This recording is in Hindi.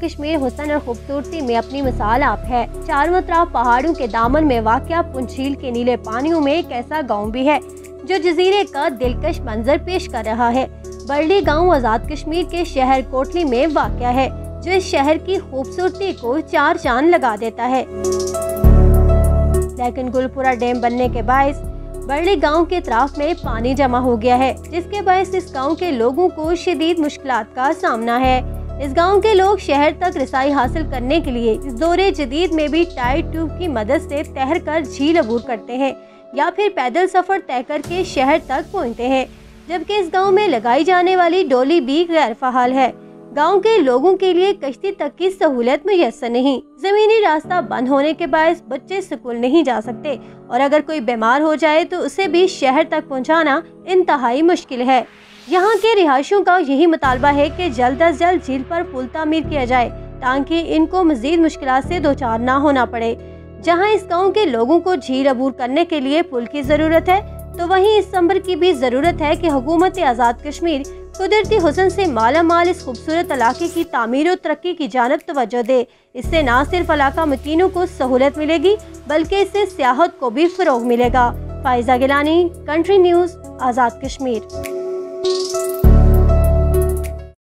कश्मीर हुस्न और खूबसूरती में अपनी मिसाल आप है। चारों तरफ पहाड़ों के दामन में वाक़या पुंछ झील के नीले पानियों में एक ऐसा गाँव भी है जो जजीरे का दिलकश मंजर पेश कर रहा है। बरली गाँव आज़ाद कश्मीर के शहर कोटली में वाक़या है, जो इस शहर की खूबसूरती को चार चांद लगा देता है। लेकिन गुलपुरा डैम बनने के बायस बरली गांव के अतराफ में पानी जमा हो गया है, जिसके बायस इस गांव के लोगों को शदीद मुश्किलात का सामना है। इस गांव के लोग शहर तक रसाई हासिल करने के लिए इस दौरे जदीद में भी टाइट ट्यूब की मदद से तैर कर झील अबूर करते हैं या फिर पैदल सफर तय करके शहर तक पहुँचते हैं, जबकि इस गाँव में लगाई जाने वाली डोली भी गैर फहाल है। गांव के लोगों के लिए कश्ती तक की सहूलत मुयस्सर नहीं। जमीनी रास्ता बंद होने के बायस बच्चे स्कूल नहीं जा सकते और अगर कोई बीमार हो जाए तो उसे भी शहर तक पहुंचाना इंतहाई मुश्किल है। यहां के रिहायशियों का यही मुतालबा है कि जल्द अज जल्द झील पर पुल तामीर किया जाए ताकि इनको मजीद मुश्किलात से दो चार ना होना पड़े। जहाँ इस गाँव के लोगों को झील अबूर करने के लिए पुल की जरूरत है, तो वहीं इस संबर की भी जरूरत है कि हुकूमत आज़ाद कश्मीर कुदरती हुस्न से माला माल इस खूबसूरत इलाके की तामीर और तरक्की की जानब तवज्जो दे। इससे न सिर्फ इलाका मुकीनों को सहूलत मिलेगी बल्कि इससे सियाहत को भी फरोग मिलेगा। Pfizer Gilani, country news, Azad Kashmir.